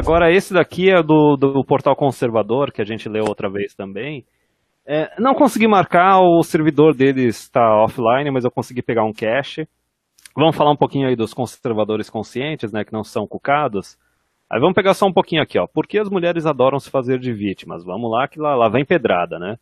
Agora, esse daqui é do portal conservador, que a gente leu outra vez também. Não consegui marcar, o servidor deles está offline, mas eu consegui pegar um cache. Vamos falar um pouquinho aí dos conservadores conscientes, né, que não são cucados. Aí vamos pegar só um pouquinho aqui, ó. Por que as mulheres adoram se fazer de vítimas? Vamos lá, que lá vem pedrada, né?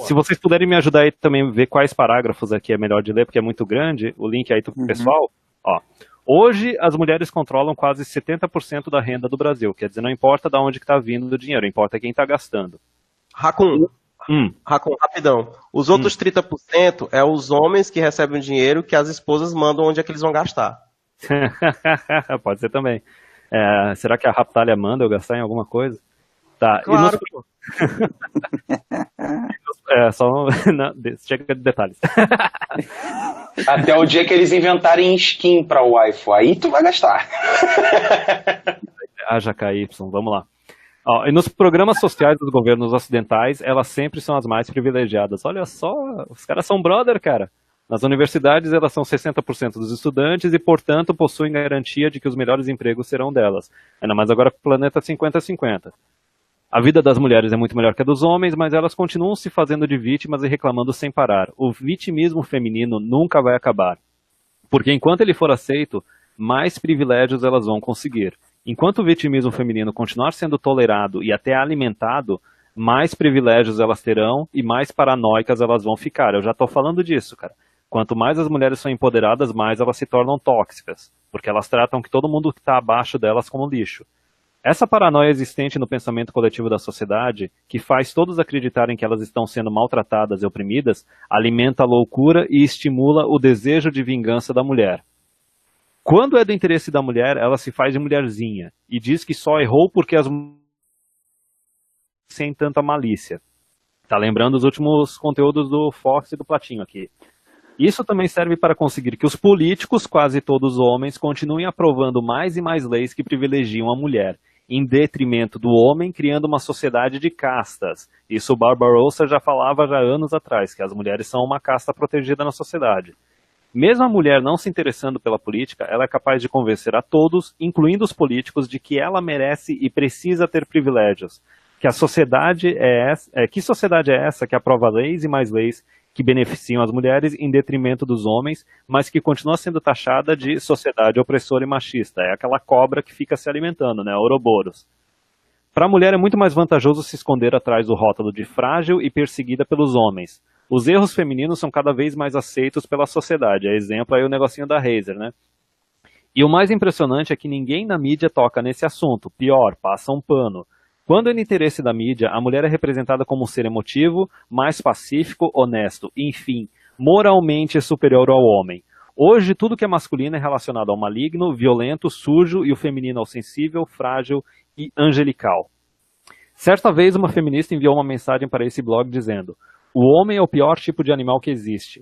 Se vocês puderem me ajudar aí também ver quais parágrafos aqui é melhor de ler, porque é muito grande, o link aí pro pessoal, ó. Hoje, as mulheres controlam quase 70% da renda do Brasil. Quer dizer, não importa de onde que está vindo o dinheiro, importa quem está gastando. Racun, rapidão. Os outros 30% é os homens que recebem o dinheiro que as esposas mandam onde é que eles vão gastar. Pode ser também. Será que a Raptalha manda eu gastar em alguma coisa? Tá. Claro. Chega de detalhes. Até o dia que eles inventarem skin pra Wi-Fi, aí tu vai gastar. Haja KY, vamos lá. E nos programas sociais dos governos ocidentais, elas sempre são as mais privilegiadas. Olha só, os caras são brother, cara. Nas universidades, elas são 60% dos estudantes e, portanto, possuem garantia de que os melhores empregos serão delas. Ainda mais agora com o planeta 50-50. A vida das mulheres é muito melhor que a dos homens, mas elas continuam se fazendo de vítimas e reclamando sem parar. O vitimismo feminino nunca vai acabar. Porque enquanto ele for aceito, mais privilégios elas vão conseguir. Enquanto o vitimismo feminino continuar sendo tolerado e até alimentado, mais privilégios elas terão e mais paranoicas elas vão ficar. Eu já estou falando disso, cara. Quanto mais as mulheres são empoderadas, mais elas se tornam tóxicas. Porque elas tratam que todo mundo que está abaixo delas como lixo. Essa paranoia existente no pensamento coletivo da sociedade, que faz todos acreditarem que elas estão sendo maltratadas e oprimidas, alimenta a loucura e estimula o desejo de vingança da mulher. Quando é do interesse da mulher, ela se faz de mulherzinha e diz que só errou porque as mulheres sem tanta malícia. Tá lembrando os últimos conteúdos do Fox e do Platinho aqui. Isso também serve para conseguir que os políticos, quase todos homens, continuem aprovando mais e mais leis que privilegiam a mulher, em detrimento do homem, criando uma sociedade de castas. Isso o Barbarossa já falava já anos atrás, que as mulheres são uma casta protegida na sociedade. Mesmo a mulher não se interessando pela política, ela é capaz de convencer a todos, incluindo os políticos, de que ela merece e precisa ter privilégios. Que sociedade é essa que aprova leis e mais leis que beneficiam as mulheres em detrimento dos homens, mas que continua sendo taxada de sociedade opressora e machista. É aquela cobra que fica se alimentando, né? Ouroboros. Para a mulher é muito mais vantajoso se esconder atrás do rótulo de frágil e perseguida pelos homens. Os erros femininos são cada vez mais aceitos pela sociedade. É exemplo aí o negocinho da Razer, né? E o mais impressionante é que ninguém na mídia toca nesse assunto. Pior, passa um pano. Quando é no interesse da mídia, a mulher é representada como um ser emotivo, mais pacífico, honesto, enfim, moralmente superior ao homem. Hoje, tudo que é masculino é relacionado ao maligno, violento, sujo e o feminino ao sensível, frágil e angelical. Certa vez, uma feminista enviou uma mensagem para esse blog dizendo: o homem é o pior tipo de animal que existe.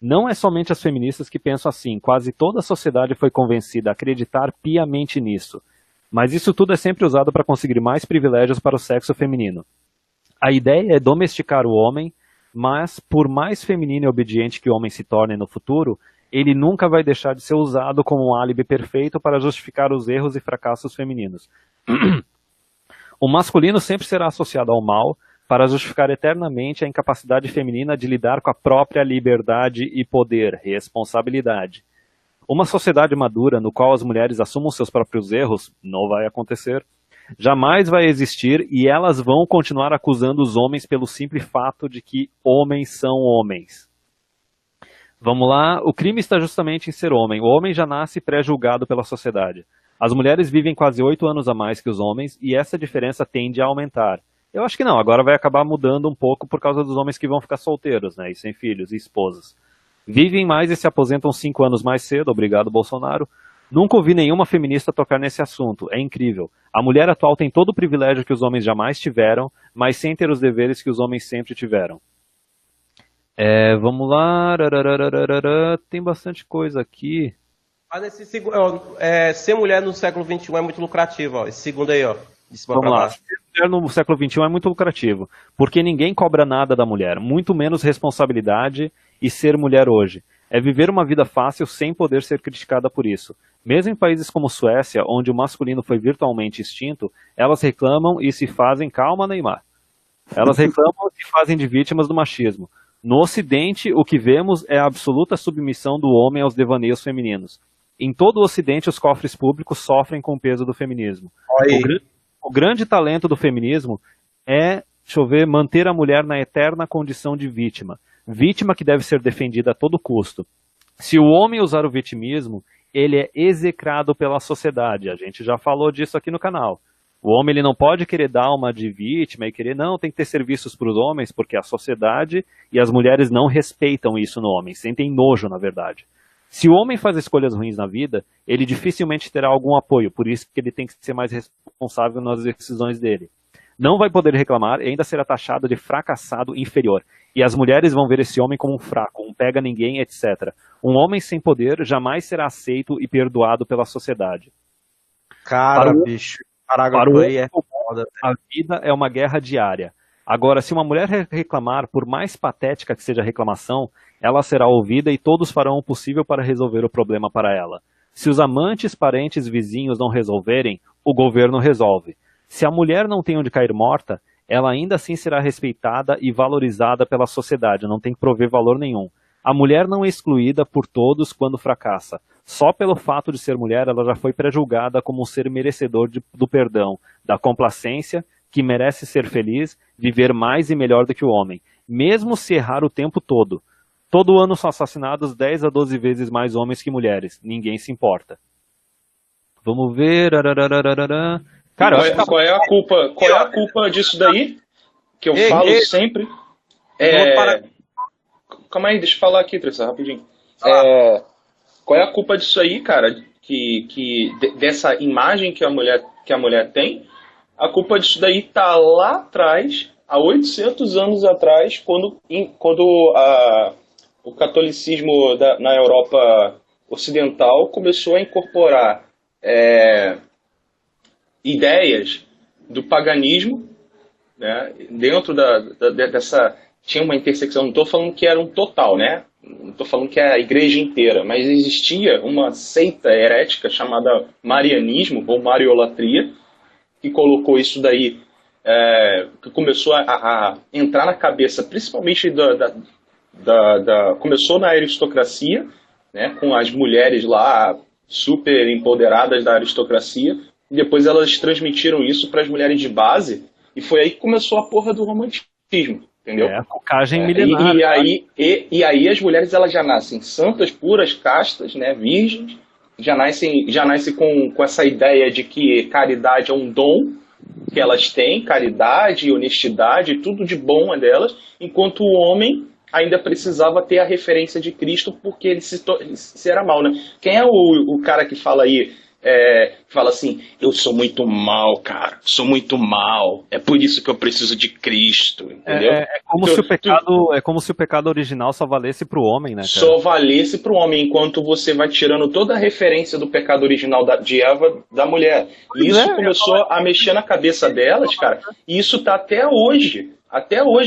Não é somente as feministas que pensam assim, quase toda a sociedade foi convencida a acreditar piamente nisso. Mas isso tudo é sempre usado para conseguir mais privilégios para o sexo feminino. A ideia é domesticar o homem, mas por mais feminino e obediente que o homem se torne no futuro, ele nunca vai deixar de ser usado como um álibi perfeito para justificar os erros e fracassos femininos. O masculino sempre será associado ao mal para justificar eternamente a incapacidade feminina de lidar com a própria liberdade e poder, responsabilidade. Uma sociedade madura no qual as mulheres assumam seus próprios erros não vai acontecer. Jamais vai existir e elas vão continuar acusando os homens pelo simples fato de que homens são homens. Vamos lá, o crime está justamente em ser homem. O homem já nasce pré-julgado pela sociedade. As mulheres vivem quase 8 anos a mais que os homens e essa diferença tende a aumentar. Eu acho que não, agora vai acabar mudando um pouco por causa dos homens que vão ficar solteiros, né, e sem filhos e esposas. Vivem mais e se aposentam 5 anos mais cedo, obrigado Bolsonaro. Nunca ouvi nenhuma feminista tocar nesse assunto, é incrível. A mulher atual tem todo o privilégio que os homens jamais tiveram, mas sem ter os deveres que os homens sempre tiveram. Vamos lá, tem bastante coisa aqui. Mas ser mulher no século XXI é muito lucrativo, ó. Esse segundo aí, ó. Vamos lá, ser mulher no século XXI é muito lucrativo, porque ninguém cobra nada da mulher, muito menos responsabilidade e ser mulher hoje. É viver uma vida fácil sem poder ser criticada por isso. Mesmo em países como Suécia, onde o masculino foi virtualmente extinto, elas reclamam e se fazem... Calma, Neymar. Elas reclamam e se fazem de vítimas do machismo. No Ocidente, o que vemos é a absoluta submissão do homem aos devaneios femininos. Em todo o Ocidente, os cofres públicos sofrem com o peso do feminismo. O grande talento do feminismo é, deixa eu ver, manter a mulher na eterna condição de vítima. Vítima que deve ser defendida a todo custo. Se o homem usar o vitimismo, ele é execrado pela sociedade. A gente já falou disso aqui no canal. O homem ele não pode querer dar uma de vítima e querer, não, tem que ter serviços para os homens, porque a sociedade e as mulheres não respeitam isso no homem, sentem nojo, na verdade. Se o homem faz escolhas ruins na vida, ele dificilmente terá algum apoio, por isso que ele tem que ser mais responsável nas decisões dele. Não vai poder reclamar e ainda será taxado de fracassado inferior. E as mulheres vão ver esse homem como um fraco, um pega-ninguém, etc. Um homem sem poder jamais será aceito e perdoado pela sociedade. Cara, bicho, parágrafo aí é foda. A vida é uma guerra diária. Agora, se uma mulher reclamar, por mais patética que seja a reclamação, ela será ouvida e todos farão o possível para resolver o problema para ela. Se os amantes, parentes, vizinhos não resolverem, o governo resolve. Se a mulher não tem onde cair morta, ela ainda assim será respeitada e valorizada pela sociedade, não tem que prover valor nenhum. A mulher não é excluída por todos quando fracassa. Só pelo fato de ser mulher, ela já foi pré-julgada como um ser merecedor do perdão, da complacência, que merece ser feliz, viver mais e melhor do que o homem, mesmo se errar o tempo todo. Todo ano são assassinados 10 a 12 vezes mais homens que mulheres. Ninguém se importa. Vamos ver... Cara, qual é a culpa disso daí? Que eu falo sempre. Calma aí, deixa eu falar aqui, Tressa, rapidinho. Qual é a culpa disso aí, cara? Dessa imagem que a mulher tem? A culpa disso daí tá lá atrás, há 800 anos atrás, quando o catolicismo na Europa Ocidental começou a incorporar ideias do paganismo, né, dentro dessa... Tinha uma intersecção, não estou falando que era um total, né? Não estou falando que é a igreja inteira, mas existia uma seita herética chamada marianismo, ou mariolatria, que colocou isso daí, que começou a entrar na cabeça, principalmente começou na aristocracia, né, com as mulheres lá super empoderadas da aristocracia, e depois elas transmitiram isso para as mulheres de base, e foi aí que começou a porra do romantismo, entendeu? A cocagem milenar. E aí as mulheres elas já nascem santas, puras, castas, né, virgens, já nascem com essa ideia de que caridade é um dom que elas têm, caridade, honestidade, tudo de bom é delas, enquanto o homem ainda precisava ter a referência de Cristo porque ele se era mal, né? Quem é o cara que fala aí, fala assim, eu sou muito mal, cara, sou muito mal, é por isso que eu preciso de Cristo, entendeu? É como se o pecado original só valesse pro homem, né, cara? Só valesse pro homem, enquanto você vai tirando toda a referência do pecado original de Eva da mulher. E isso começou a mexer na cabeça delas, cara, e isso tá até hoje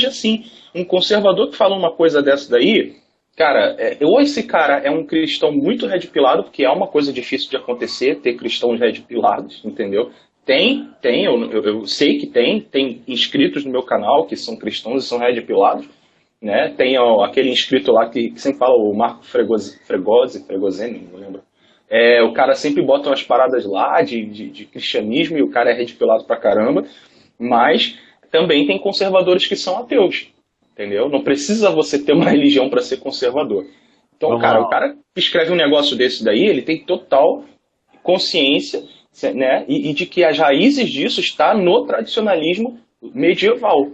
assim. Um conservador que fala uma coisa dessa daí, cara, ou esse cara é um cristão muito red-pilado, porque é uma coisa difícil de acontecer, ter cristãos red-pilados, entendeu? Eu sei que tem inscritos no meu canal que são cristãos e são red-pilados, né? Tem aquele inscrito lá que sempre fala, o Marco Fregozeni, não lembro. O cara sempre bota umas paradas lá de cristianismo e o cara é red-pilado pra caramba, mas também tem conservadores que são ateus. Entendeu? Não precisa você ter uma religião para ser conservador. Então, o cara que escreve um negócio desse daí, ele tem total consciência, né, e de que as raízes disso está no tradicionalismo medieval.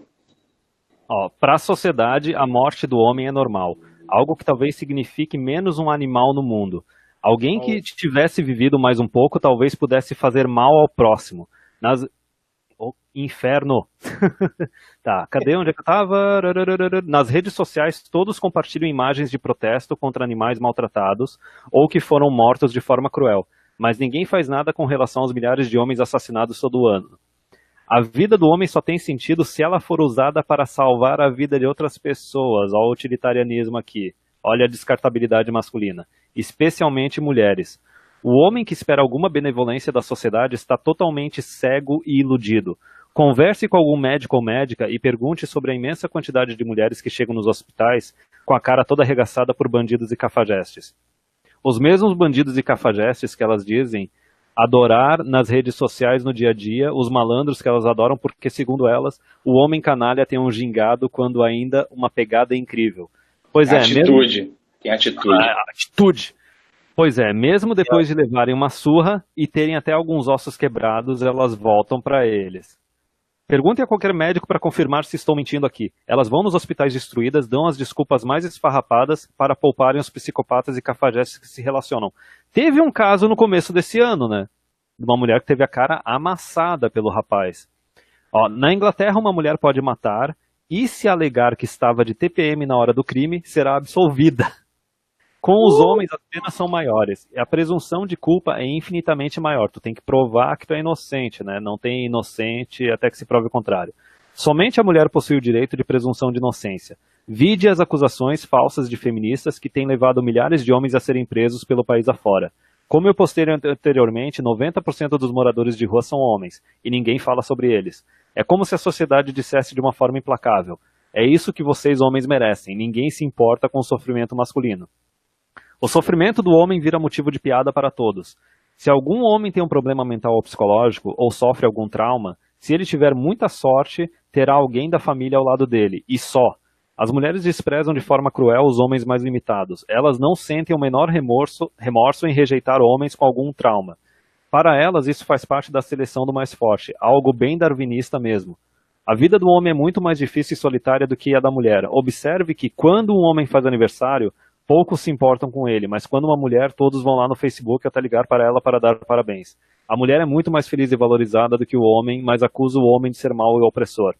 Para a sociedade, a morte do homem é normal. Algo que talvez signifique menos um animal no mundo. Alguém que tivesse vivido mais um pouco, talvez pudesse fazer mal ao próximo. Inferno. Tá, cadê onde é que eu tava? Nas redes sociais, todos compartilham imagens de protesto contra animais maltratados ou que foram mortos de forma cruel, mas ninguém faz nada com relação aos milhares de homens assassinados todo ano. A vida do homem só tem sentido se ela for usada para salvar a vida de outras pessoas. Olha o utilitarianismo aqui. Olha a descartabilidade masculina. Especialmente mulheres. O homem que espera alguma benevolência da sociedade está totalmente cego e iludido. Converse com algum médico ou médica e pergunte sobre a imensa quantidade de mulheres que chegam nos hospitais com a cara toda arregaçada por bandidos e cafajestes. Os mesmos bandidos e cafajestes que elas dizem adorar nas redes sociais no dia a dia, os malandros que elas adoram porque, segundo elas, o homem canalha tem um gingado quando ainda uma pegada incrível. Pois é, atitude. Tem atitude. Atitude. Pois é, mesmo depois de levarem uma surra e terem até alguns ossos quebrados, elas voltam para eles. Perguntem a qualquer médico para confirmar se estou mentindo aqui. Elas vão nos hospitais destruídas, dão as desculpas mais esfarrapadas para pouparem os psicopatas e cafajestes que se relacionam. Teve um caso no começo desse ano, né? De uma mulher que teve a cara amassada pelo rapaz. Ó, na Inglaterra, uma mulher pode matar e, se alegar que estava de TPM na hora do crime, será absolvida. Com os homens, as penas são maiores. A presunção de culpa é infinitamente maior. Tu tem que provar que tu é inocente, né? Não tem inocente até que se prove o contrário. Somente a mulher possui o direito de presunção de inocência. Vide as acusações falsas de feministas que têm levado milhares de homens a serem presos pelo país afora. Como eu postei anteriormente, 90% dos moradores de rua são homens, e ninguém fala sobre eles. É como se a sociedade dissesse de uma forma implacável: é isso que vocês homens merecem, ninguém se importa com o sofrimento masculino. O sofrimento do homem vira motivo de piada para todos. Se algum homem tem um problema mental ou psicológico, ou sofre algum trauma, se ele tiver muita sorte, terá alguém da família ao lado dele, e só. As mulheres desprezam de forma cruel os homens mais limitados. Elas não sentem o menor remorso em rejeitar homens com algum trauma. Para elas, isso faz parte da seleção do mais forte, algo bem darwinista mesmo. A vida do homem é muito mais difícil e solitária do que a da mulher. Observe que quando um homem faz aniversário, poucos se importam com ele, mas quando uma mulher, todos vão lá no Facebook até ligar para ela para dar parabéns. A mulher é muito mais feliz e valorizada do que o homem, mas acusa o homem de ser mau e opressor.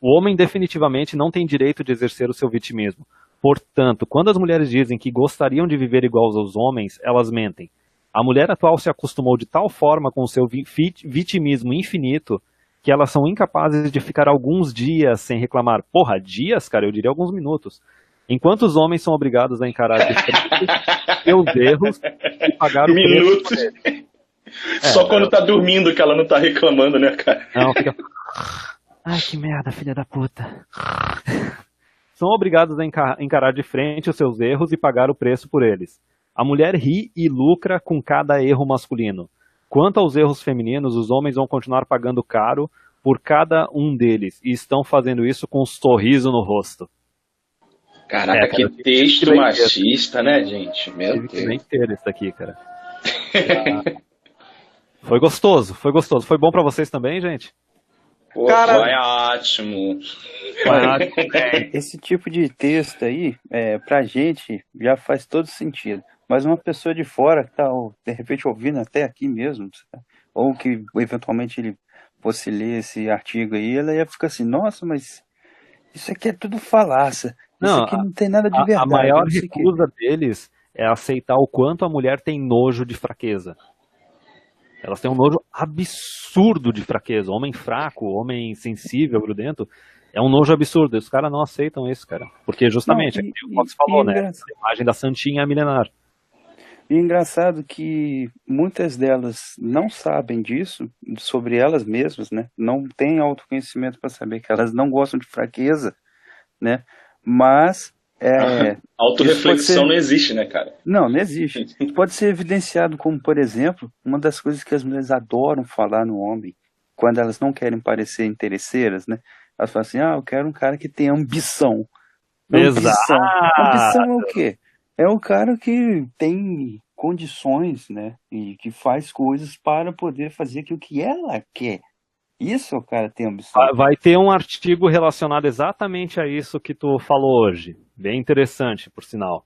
O homem definitivamente não tem direito de exercer o seu vitimismo. Portanto, quando as mulheres dizem que gostariam de viver igual aos homens, elas mentem. A mulher atual se acostumou de tal forma com o seu vitimismo infinito que elas são incapazes de ficar alguns dias sem reclamar. Porra, dias, cara? Eu diria alguns minutos. Enquanto os homens são obrigados a encarar de frente seus erros e pagar o preço por eles. Só quando tá dormindo que ela não tá reclamando, né, cara? Não, fica... Ai, que merda, filha da puta. São obrigados a encarar de frente os seus erros e pagar o preço por eles. A mulher ri e lucra com cada erro masculino. Quanto aos erros femininos, os homens vão continuar pagando caro por cada um deles e estão fazendo isso com um sorriso no rosto. Caraca, cara, que texto machista, né, gente? Meu Deus. Que nem ter isso aqui, cara. Foi gostoso, foi gostoso. Foi bom pra vocês também, gente? Pô, cara, foi ótimo. Esse tipo de texto aí, pra gente, já faz todo sentido. Mas uma pessoa de fora que tá, de repente, ouvindo até aqui mesmo, ou que eventualmente ele fosse ler esse artigo aí, ela ia ficar assim, nossa, mas isso aqui é tudo falácia. Isso aqui não tem nada de verdade. A maior recusa deles é aceitar o quanto a mulher tem nojo de fraqueza. Elas têm um nojo absurdo de fraqueza. Homem fraco, homem sensível, grudento, é um nojo absurdo. Os caras não aceitam isso, cara. Porque justamente, o Fox falou, né? A imagem da santinha milenar. E é engraçado que muitas delas não sabem disso, sobre elas mesmas, né? Não têm autoconhecimento para saber que elas não gostam de fraqueza, né? Mas autorreflexão não existe, né, cara? Não existe. Pode ser evidenciado como, por exemplo, uma das coisas que as mulheres adoram falar no homem, quando elas não querem parecer interesseiras, né? Elas falam assim, eu quero um cara que tenha ambição. Exato. Ambição é o quê? É o cara que tem condições, né? E que faz coisas para poder fazer aquilo que ela quer. Isso o cara tem ambição. Vai ter um artigo relacionado exatamente a isso que tu falou hoje. Bem interessante, por sinal.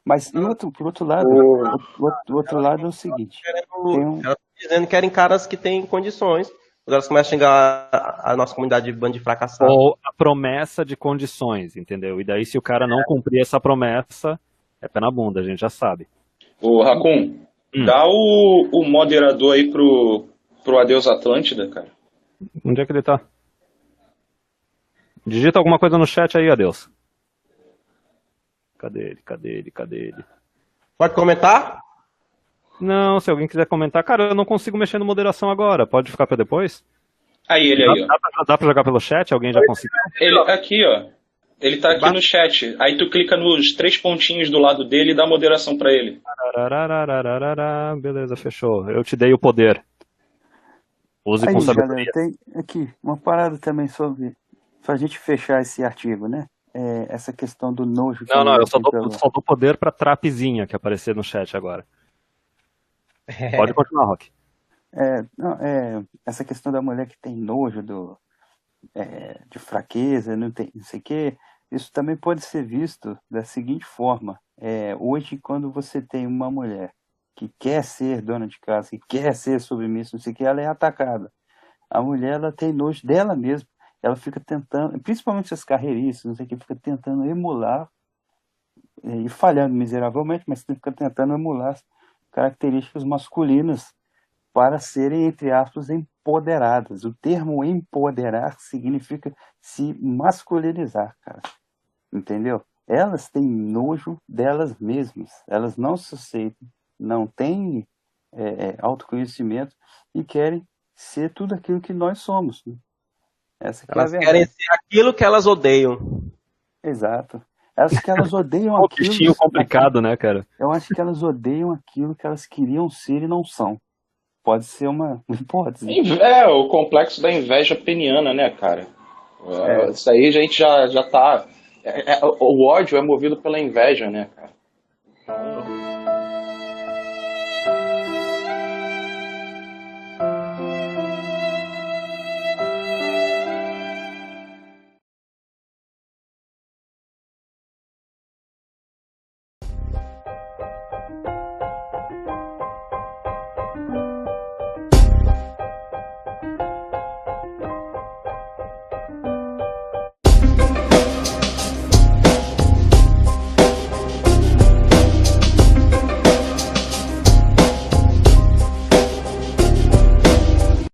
Mas por outro lado, o outro lado é o seguinte. Elas estão dizendo que querem caras que têm condições. Agora elas começam a xingar a nossa comunidade de bando de fracassados. Ou a promessa de condições, entendeu? E daí se o cara não cumprir essa promessa, é pé na bunda, a gente já sabe. Ô, Racun, dá o moderador aí pro Adeus Atlântida, cara. Onde é que ele tá? Digita alguma coisa no chat aí, Adeus. Cadê ele? Pode comentar? Não, se alguém quiser comentar. Cara, eu não consigo mexer no moderação agora. Pode ficar pra depois? Aí, ele aí, ó. Dá pra jogar pelo chat? Alguém já conseguiu? Ele aqui, ó. Ele tá aqui no chat. Aí tu clica nos 3 pontinhos do lado dele e dá moderação pra ele. Beleza, fechou. Eu te dei o poder. Use Aí, com galera, sabedoria. tem aqui uma parada também sobre, pra gente fechar esse artigo, né? Essa questão do nojo. Não, eu só dou poder pra trapezinha que aparecer no chat agora. Pode continuar, Rock. Essa questão da mulher que tem nojo de fraqueza, não sei o quê, isso também pode ser visto da seguinte forma. Hoje, quando você tem uma mulher que quer ser dona de casa, que quer ser submissa, não sei o que, ela é atacada. A mulher, ela tem nojo dela mesma. Ela fica tentando, principalmente as carreiristas, não sei o que, fica tentando emular, e falhando miseravelmente, mas fica tentando emular características masculinas para serem, entre aspas, empoderadas. O termo empoderar significa se masculinizar, cara. Entendeu? Elas têm nojo delas mesmas. Elas não se aceitam, não têm autoconhecimento e querem ser tudo aquilo que nós somos. Né? Elas querem ser aquilo que elas odeiam. Exato. Elas odeiam um aquilo. Bichinho complicado, né, cara? Eu acho que elas odeiam aquilo que elas queriam ser e não são. Pode ser uma hipótese. O complexo da inveja peniana, né, cara? Isso aí a gente já tá. O ódio é movido pela inveja, né, cara? Então...